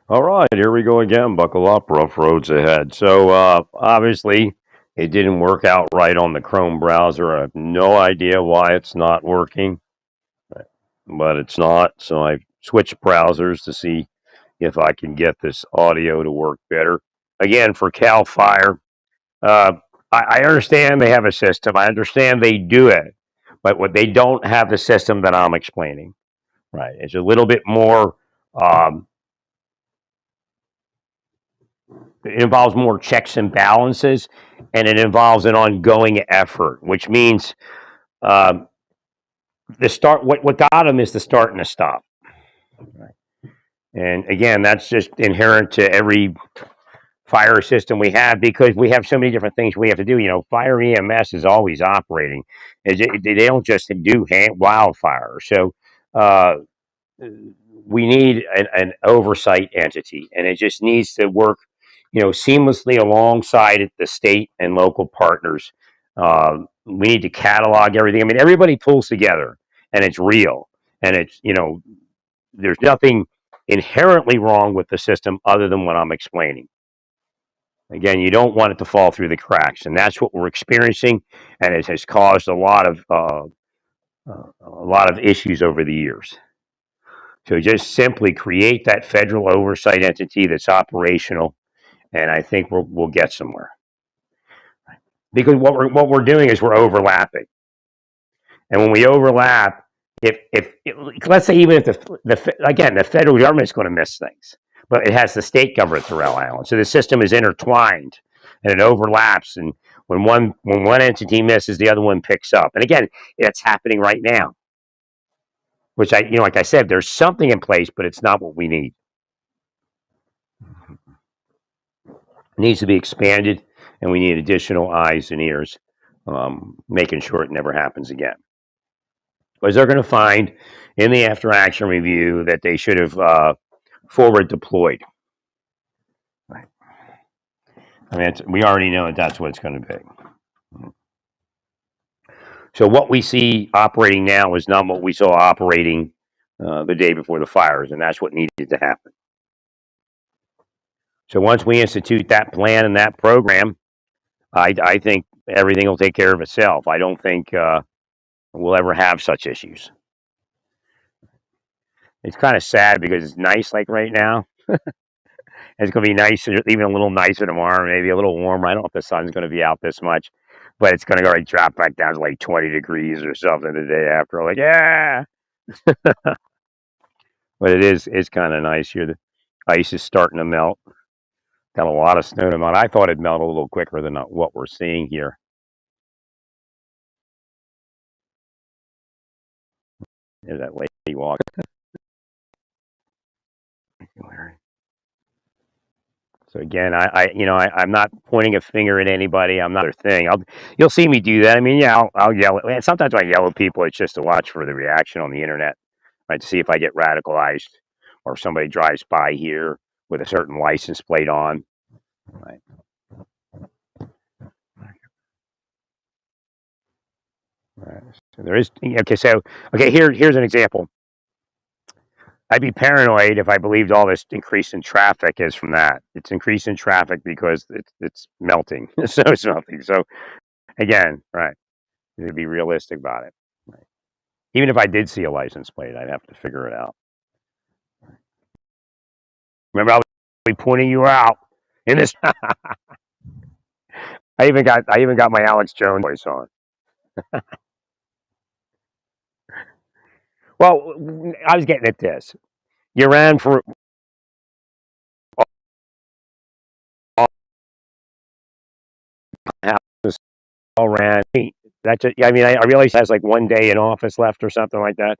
All right, here we go again. Buckle up, rough roads ahead. So, obviously, it didn't work out right on the Chrome browser. I have no idea why it's not working, but it's not. So, I switched browsers to see if I can get this audio to work better. Again, for Cal Fire, uh, I understand they have a system. I understand they do it, but what they don't have the system that I'm explaining. Right, it's a little bit more. Um, It involves more checks and balances, and it involves an ongoing effort, which means um, the start. What got them is the start and the stop. And again, that's just inherent to every fire system we have because we have so many different things we have to do. Fire EMS is always operating. They don't just do wildfire. So uh, we need an oversight entity, and it just needs to work, seamlessly alongside the state and local partners. We need to catalog everything. I mean, everybody pulls together, and it's real, and there's nothing inherently wrong with the system other than what I'm explaining. Again, you don't want it to fall through the cracks, and that's what we're experiencing, and it has caused a lot of issues over the years. So just simply create that federal oversight entity that's operational, and I think we'll get somewhere. Because what we're doing is we're overlapping, and when we overlap, if let's say even if the federal government is going to miss things, but it has the state government through Rhode Island, so the system is intertwined and it overlaps, and when one entity misses, the other one picks up, and again, it's happening right now. Which like I said, there's something in place, but it's not what we need. It needs to be expanded, and we need additional eyes and ears, making sure it never happens again. Because they're going to find in the after action review that they should have forward deployed. Right. I mean, we already know that that's what it's going to be. So what we see operating now is not what we saw operating the day before the fires, and that's what needed to happen. So once we institute that plan and that program, I think everything will take care of itself. I don't think we'll ever have such issues. It's kind of sad because it's nice like right now. It's going to be nicer, even a little nicer tomorrow, maybe a little warmer. I don't know if the sun's going to be out this much, but it's going to go like drop back down to like 20 degrees or something the day after. Like, yeah. But it's kind of nice here. The ice is starting to melt. Got a lot of snow to melt. I thought it'd melt a little quicker than what we're seeing here. There's that lady walking. So again, I'm not pointing a finger at anybody. I'm not a thing. You'll see me do that. I mean, yeah, I'll yell at. Sometimes I yell at people. It's just to watch for the reaction on the internet, right? To see if I get radicalized, or if somebody drives by here with a certain license plate on, right? Right. So there is okay. So okay, here's an example. I'd be paranoid if I believed all this increase in traffic is from that. It's increase in traffic because it's melting. So it's melting. So again, right. To be realistic about it. Right. Even if I did see a license plate, I'd have to figure it out. Remember, I was pointing you out in this. I even got my Alex Jones voice on. Well, I was getting at this. You ran for houses, all ran. That's just, I mean, I realize he has like one day in office left or something like that.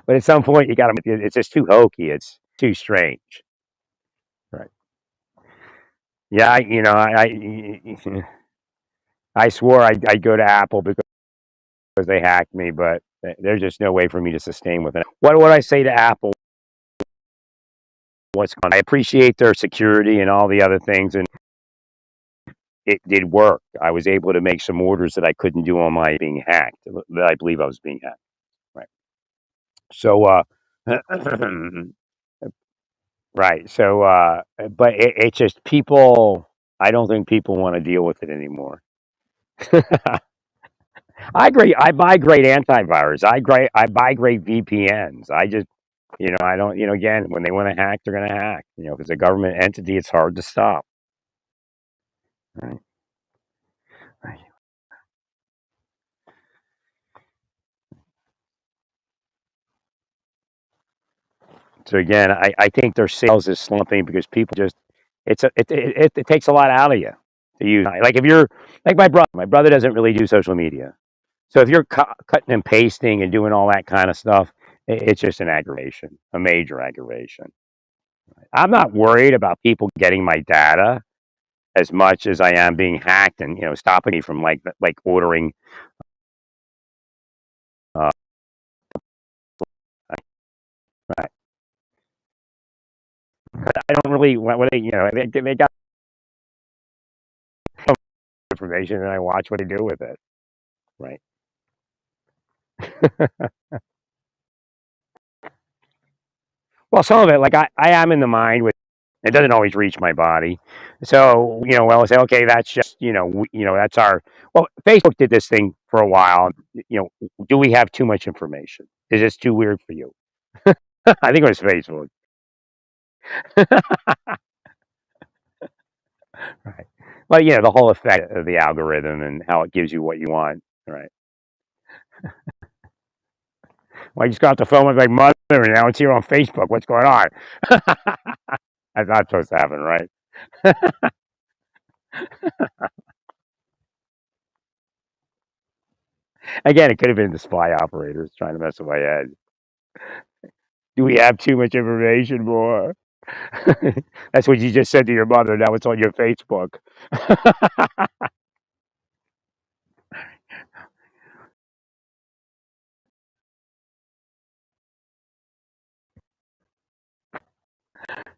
But at some point, you got to. It's just too hokey. It's too strange. Right. Yeah. I swore I'd go to Apple because they hacked me, but there's just no way for me to sustain with it. What would I say to Apple? I appreciate their security and all the other things, and it did work. I was able to make some orders that I couldn't do on my being hacked. That I believe I was being hacked. Right. So, right. So, but it's just people. I don't think people want to deal with it anymore. I agree. I buy great antivirus. I buy great VPNs. I just, I don't. Again, when they want to hack, they're going to hack. If it's a government entity, it's hard to stop. Right. Right. So again, I think their sales is slumping because people just it takes a lot out of you to use. Like if you're like my brother doesn't really do social media. So if you're cutting and pasting and doing all that kind of stuff, it's just an aggravation, a major aggravation. I'm not worried about people getting my data as much as I am being hacked and stopping me from like ordering. Uh, right. I don't really what they they got information and I watch what they do with it. Right. Well, some of it, like I am in the mind with it doesn't always reach my body. So, well, I say, okay, that's just, that's our, well, Facebook did this thing for a while. Do we have too much information? Is this too weird for you? I think it was Facebook. Right. Well, the whole effect of the algorithm and how it gives you what you want. Right. Well, I just got off the phone with my mother and now it's here on Facebook. What's going on? That's not supposed to happen, right? Again, it could have been the spy operators trying to mess with my head. Do we have too much information more? That's what you just said to your mother. Now it's on your Facebook.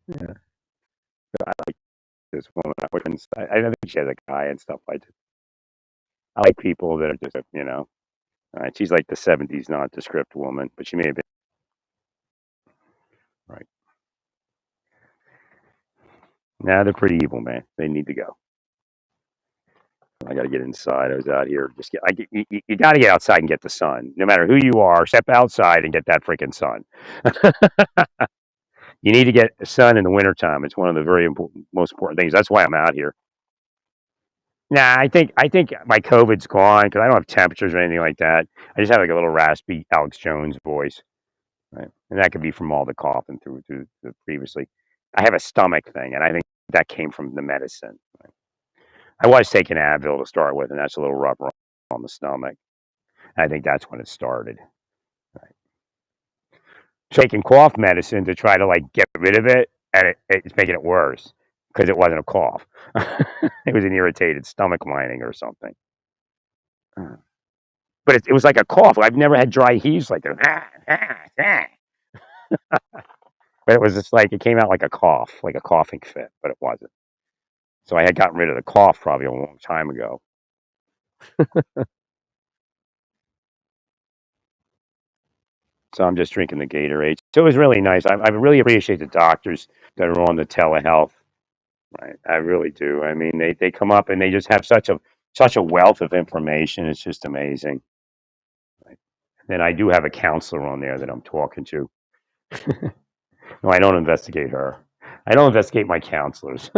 Yeah. I like this woman. I don't think she has a guy and stuff like that. I like people that are just, all right, she's like the 70s nondescript woman, but she may have been, right. Nah, they're pretty evil, man. They need to go. I got to get inside. I was out here. You got to get outside and get the sun. No matter who you are, step outside and get that freaking sun. You need to get sun in the wintertime. It's one of the most important things. That's why I'm out here. Nah, I think my COVID's gone because I don't have temperatures or anything like that. I just have like a little raspy Alex Jones voice, right? And that could be from all the coughing through previously. I have a stomach thing, and I think that came from the medicine. Right? I was taking Advil to start with, and that's a little rough on the stomach. I think that's when it started. Right? Taking cough medicine to try to like get rid of it, and it's making it worse because it wasn't a cough. It was an irritated stomach lining or something. Uh, But it was like a cough. I've never had dry heaves like that. But it was just like it came out like a cough, like a coughing fit, but it wasn't. So I had gotten rid of the cough probably a long time ago. So I'm just drinking the Gatorade. So it was really nice. I really appreciate the doctors that are on the telehealth. Right, I really do. I mean, they come up and they just have such a wealth of information. It's just amazing. Right? And I do have a counselor on there that I'm talking to. No, I don't investigate her. I don't investigate my counselors.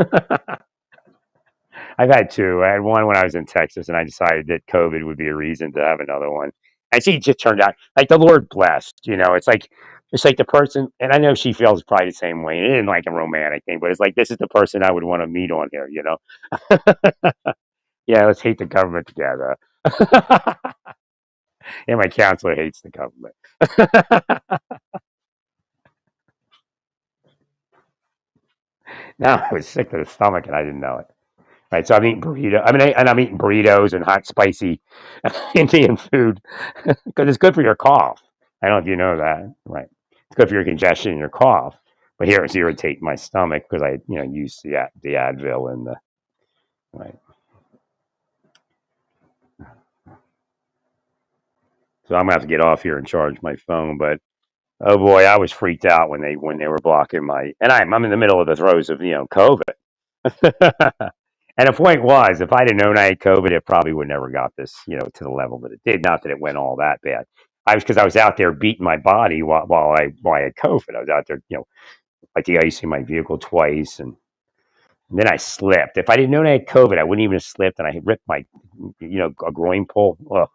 I've had two. I had one when I was in Texas, and I decided that COVID would be a reason to have another one. And she just turned out like the Lord blessed. It's like the person, and I know she feels probably the same way. It isn't like a romantic thing, but it's like this is the person I would want to meet on here. Yeah, let's hate the government together. And my counselor hates the government. Now I was sick to the stomach, and I didn't know it. Right, so I'm eating burrito. And I'm eating burritos and hot, spicy Indian food because it's good for your cough. I don't know if you know that, right? It's good for your congestion and your cough. But here it's irritating my stomach because I, use the Advil and the right. So I'm gonna have to get off here and charge my phone. But Oh boy, I was freaked out when they were blocking my, and I'm in the middle of the throes of COVID. And the point was, if I'd have known I had COVID, it probably would never got this, to the level that it did. Not that it went all that bad. Because I was out there beating my body while I had COVID. I was out there, like the ice in my vehicle twice, and then I slipped. If I didn't know I had COVID, I wouldn't even have slipped, and I ripped my, a groin pull. Ugh.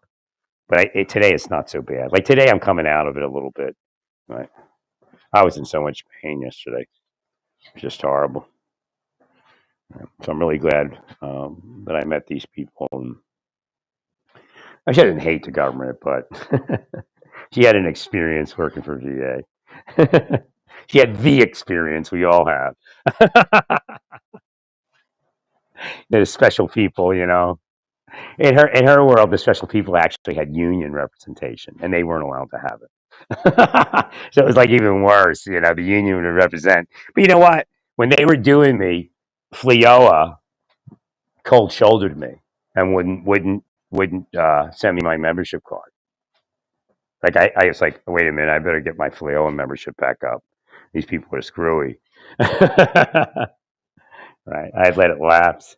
But today it's not so bad. Like today, I'm coming out of it a little bit. Right. I was in so much pain yesterday. It's just horrible. So I'm really glad that I met these people. And I shouldn't hate the government, but she had an experience working for VA. She had the experience we all have. There's special people, In her world, the special people actually had union representation, and they weren't allowed to have it. So it was like even worse. The union would represent. But you know what? When they were doing me, FLIOA cold shouldered me and wouldn't send me my membership card. Like I was like, wait a minute, I better get my FLIOA membership back up. These people are screwy. Right. I had let it lapse.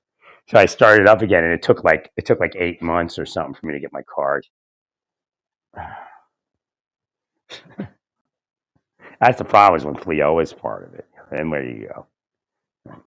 So I started up again, and it took like 8 months or something for me to get my card. That's the problem is when FLIOA is part of it. And where do you go?